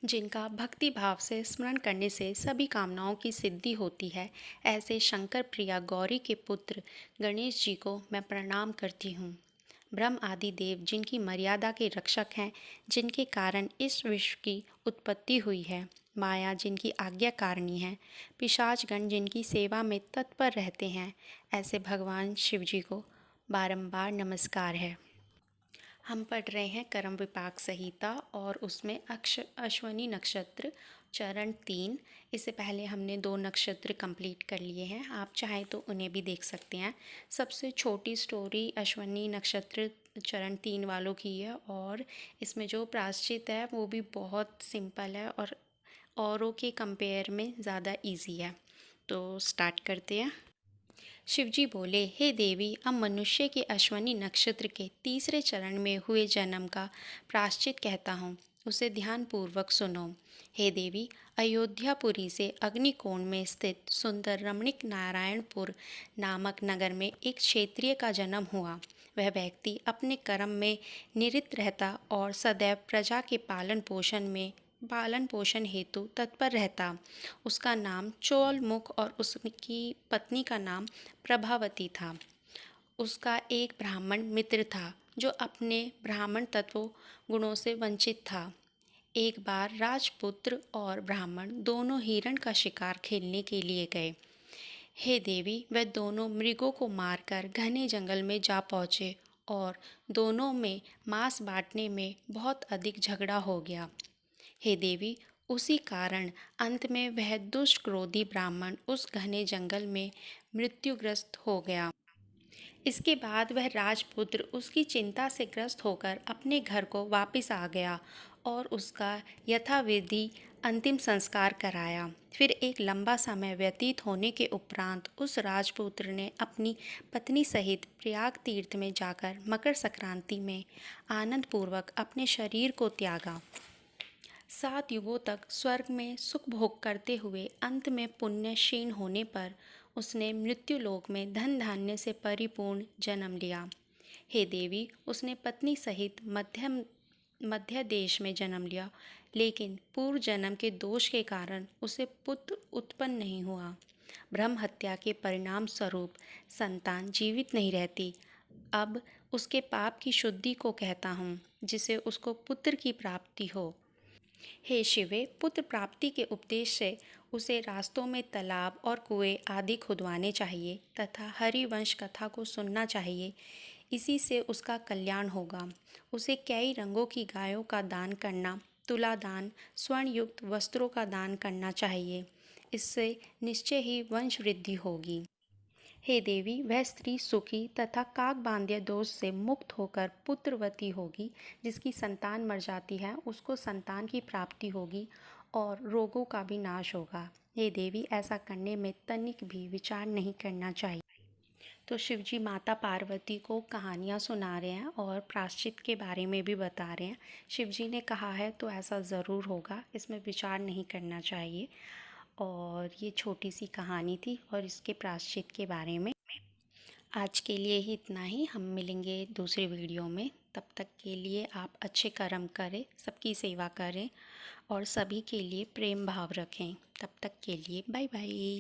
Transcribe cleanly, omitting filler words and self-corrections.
जिनका भक्ति भाव से स्मरण करने से सभी कामनाओं की सिद्धि होती है, ऐसे शंकर प्रिया गौरी के पुत्र गणेश जी को मैं प्रणाम करती हूँ। ब्रह्म आदि देव जिनकी मर्यादा के रक्षक हैं, जिनके कारण इस विश्व की उत्पत्ति हुई है, माया जिनकी आज्ञाकारिणी है, पिशाचगण जिनकी सेवा में तत्पर रहते हैं, ऐसे भगवान शिव जी को बारंबार नमस्कार है। हम पढ़ रहे हैं कर्म विपाक संहिता और उसमें अश्वनी नक्षत्र चरण 3। इससे पहले हमने 2 नक्षत्र कंप्लीट कर लिए हैं, आप चाहें तो उन्हें भी देख सकते हैं। सबसे छोटी स्टोरी अश्वनी नक्षत्र चरण 3 वालों की है और इसमें जो प्रायश्चित है वो भी बहुत सिंपल है और औरों के कंपेयर में ज़्यादा इजी है। तो स्टार्ट करते हैं। शिवजी बोले, हे देवी, अब मनुष्य के अश्वनी नक्षत्र के तीसरे चरण में हुए जन्म का प्रायश्चित कहता हूँ, उसे ध्यानपूर्वक सुनो। हे देवी, अयोध्यापुरी से अग्निकोण में स्थित सुंदर रमणीक नारायणपुर नामक नगर में एक क्षत्रिय का जन्म हुआ। वह व्यक्ति अपने कर्म में निरत रहता और सदैव प्रजा के पालन पोषण हेतु तत्पर रहता। उसका नाम चोल मुख और उसकी पत्नी का नाम प्रभावती था। उसका एक ब्राह्मण मित्र था जो अपने ब्राह्मण तत्व गुणों से वंचित था। एक बार राजपुत्र और ब्राह्मण दोनों हिरण का शिकार खेलने के लिए गए। हे देवी, वे दोनों मृगों को मारकर घने जंगल में जा पहुँचे और दोनों में मांस बांटने में बहुत अधिक झगड़ा हो गया। हे देवी, उसी कारण अंत में वह दुष्ट क्रोधी ब्राह्मण उस घने जंगल में मृत्युग्रस्त हो गया। इसके बाद वह राजपुत्र उसकी चिंता से ग्रस्त होकर अपने घर को वापस आ गया और उसका यथाविधि अंतिम संस्कार कराया। फिर एक लंबा समय व्यतीत होने के उपरांत उस राजपुत्र ने अपनी पत्नी सहित प्रयाग तीर्थ में जाकर मकर संक्रांति में आनंदपूर्वक अपने शरीर को त्यागा। 7 युगों तक स्वर्ग में सुख भोग करते हुए अंत में पुण्य क्षीण होने पर उसने मृत्युलोक में धन धान्य से परिपूर्ण जन्म लिया। हे देवी, उसने पत्नी सहित मध्य देश में जन्म लिया, लेकिन पूर्व जन्म के दोष के कारण उसे पुत्र उत्पन्न नहीं हुआ। ब्रह्म हत्या के परिणाम स्वरूप संतान जीवित नहीं रहती। अब उसके पाप की शुद्धि को कहता हूँ, जिसे उसको पुत्र की प्राप्ति हो। हे शिवे, पुत्र प्राप्ति के उपदेश से उसे रास्तों में तालाब और कुएं आदि खुदवाने चाहिए तथा हरिवंश कथा को सुनना चाहिए। इसी से उसका कल्याण होगा। उसे कई रंगों की गायों का दान करना, तुला दान, स्वर्ण युक्त वस्त्रों का दान करना चाहिए। इससे निश्चय ही वंश वृद्धि होगी। हे देवी, वह स्त्री सुखी तथा काक बांध्य दोष से मुक्त होकर पुत्रवती होगी। जिसकी संतान मर जाती है उसको संतान की प्राप्ति होगी और रोगों का भी नाश होगा। हे देवी, ऐसा करने में तनिक भी विचार नहीं करना चाहिए। तो शिवजी माता पार्वती को कहानियाँ सुना रहे हैं और प्रायश्चित के बारे में भी बता रहे हैं। शिवजी ने कहा है तो ऐसा ज़रूर होगा, इसमें विचार नहीं करना चाहिए। और ये छोटी सी कहानी थी और इसके प्रायश्चित के बारे में। आज के लिए ही इतना ही, हम मिलेंगे दूसरे वीडियो में। तब तक के लिए आप अच्छे कर्म करें, सबकी सेवा करें और सभी के लिए प्रेम भाव रखें। तब तक के लिए बाय बाय।